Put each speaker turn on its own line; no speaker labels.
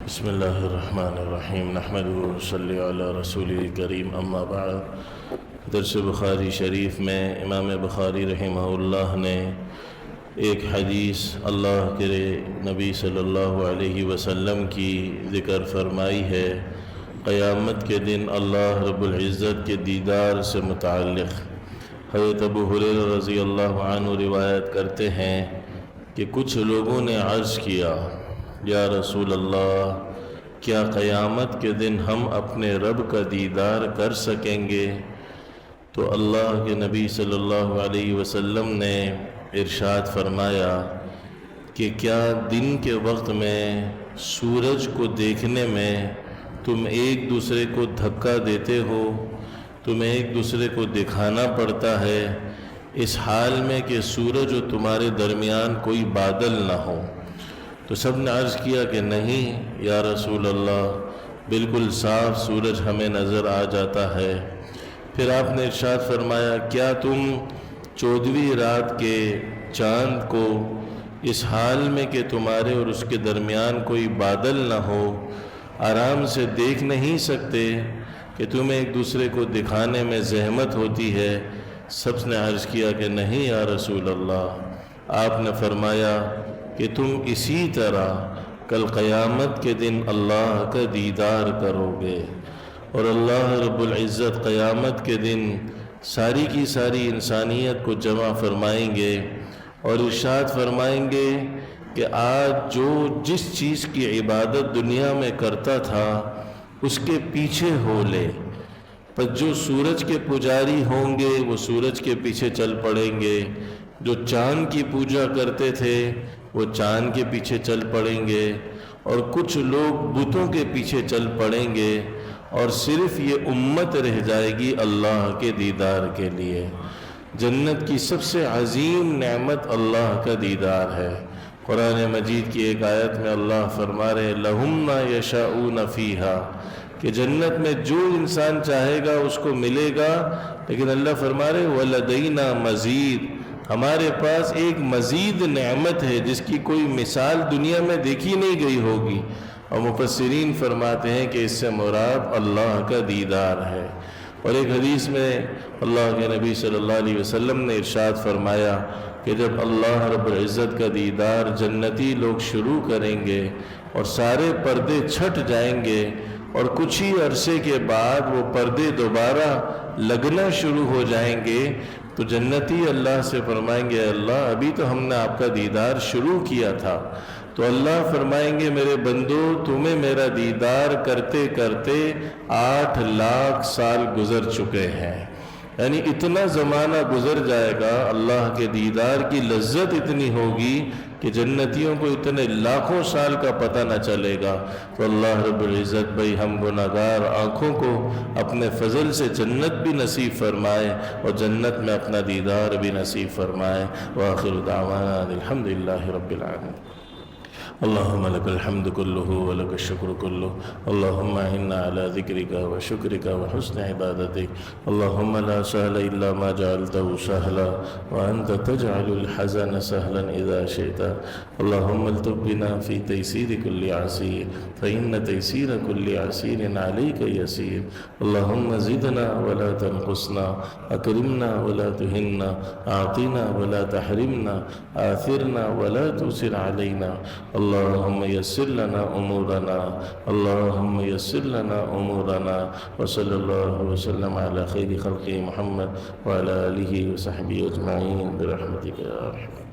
بسم اللہ الرحمن الرحیم نحمدہ ونصلی علی رسول کریم اما بعد۔ درس بخاری شریف میں امام بخاری رحمہ اللہ نے ایک حدیث اللہ کے نبی صلی اللہ علیہ وسلم کی ذکر فرمائی ہے، قیامت کے دن اللہ رب العزت کے دیدار سے متعلق۔ حضرت ابو ہریرہ رضی اللہ عنہ روایت کرتے ہیں کہ کچھ لوگوں نے عرض کیا، یا رسول اللہ، کیا قیامت کے دن ہم اپنے رب کا دیدار کر سکیں گے؟ تو اللہ کے نبی صلی اللہ علیہ وسلم نے ارشاد فرمایا کہ کیا دن کے وقت میں سورج کو دیکھنے میں تم ایک دوسرے کو دھکا دیتے ہو، تمہیں ایک دوسرے کو دکھانا پڑتا ہے، اس حال میں کہ سورج و تمہارے درمیان کوئی بادل نہ ہو؟ تو سب نے عرض کیا کہ نہیں یا رسول اللہ، بالکل صاف سورج ہمیں نظر آ جاتا ہے۔ پھر آپ نے ارشاد فرمایا، کیا تم 14ویں رات کے چاند کو اس حال میں کہ تمہارے اور اس کے درمیان کوئی بادل نہ ہو آرام سے دیکھ نہیں سکتے کہ تمہیں ایک دوسرے کو دکھانے میں زحمت ہوتی ہے؟ سب نے عرض کیا کہ نہیں یا رسول اللہ۔ آپ نے فرمایا کہ تم اسی طرح کل قیامت کے دن اللہ کا دیدار کرو گے، اور اللہ رب العزت قیامت کے دن ساری کی ساری انسانیت کو جمع فرمائیں گے اور ارشاد فرمائیں گے کہ آج جو جس چیز کی عبادت دنیا میں کرتا تھا اس کے پیچھے ہو لے۔ پس جو سورج کے پجاری ہوں گے وہ سورج کے پیچھے چل پڑیں گے، جو چاند کی پوجا کرتے تھے وہ چاند کے پیچھے چل پڑیں گے، اور کچھ لوگ بتوں کے پیچھے چل پڑیں گے، اور صرف یہ امت رہ جائے گی اللہ کے دیدار کے لیے۔ جنت کی سب سے عظیم نعمت اللہ کا دیدار ہے۔ قرآن مجید کی ایک آیت میں اللہ فرما رہے لَهُمْ مَا يَشَاءُونَ فِيهَا، کہ جنت میں جو انسان چاہے گا اس کو ملے گا، لیکن اللہ فرما رہے وَلَدَيْنَا مَزِيد، ہمارے پاس ایک مزید نعمت ہے جس کی کوئی مثال دنیا میں دیکھی نہیں گئی ہوگی۔ اور مفسرین فرماتے ہیں کہ اس سے مراد اللہ کا دیدار ہے۔ اور ایک حدیث میں اللہ کے نبی صلی اللہ علیہ وسلم نے ارشاد فرمایا کہ جب اللہ رب العزت کا دیدار جنتی لوگ شروع کریں گے اور سارے پردے چھٹ جائیں گے، اور کچھ ہی عرصے کے بعد وہ پردے دوبارہ لگنا شروع ہو جائیں گے، تو جنتی اللہ سے فرمائیں گے اللہ ابھی تو ہم نے آپ کا دیدار شروع کیا تھا۔ تو اللہ فرمائیں گے میرے بندو، تمہیں میرا دیدار کرتے کرتے 8 لاکھ سال گزر چکے ہیں، یعنی اتنا زمانہ گزر جائے گا، اللہ کے دیدار کی لذت اتنی ہوگی کہ جنتیوں کو اتنے لاکھوں سال کا پتہ نہ چلے گا۔ تو اللہ رب العزت بھائی ہم گناہگار آنکھوں کو اپنے فضل سے جنت بھی نصیب فرمائے اور جنت میں اپنا دیدار بھی نصیب فرمائے۔ وآخر دعوانا الحمدللہ رب العالمین۔ اللہم لک الحمد کلہ ولک الشکر کلہ، اللہم اعنا علی ذکرک وشکرک وحسن عبادتک، اللہم لا سہل الا ما جعلته سہلا وانت تجعل الحزن سہلا اذا شئت، اللہم الطف بنا فی تیسیر کل عسیر فإن تیسیر کل عسیر علیک یسیر، اللہم زدنا ولا تنقصنا، اکرمنا ولا تہنا، اعطنا ولا تحرمنا، آثرنا ولا تؤثر علینا، اللهم يسر لنا أمورنا، اللهم يسر لنا أمورنا، وصلى الله وسلم على خير خلقه محمد وعلى آله وصحبه أجمعين برحمتك يا أرحم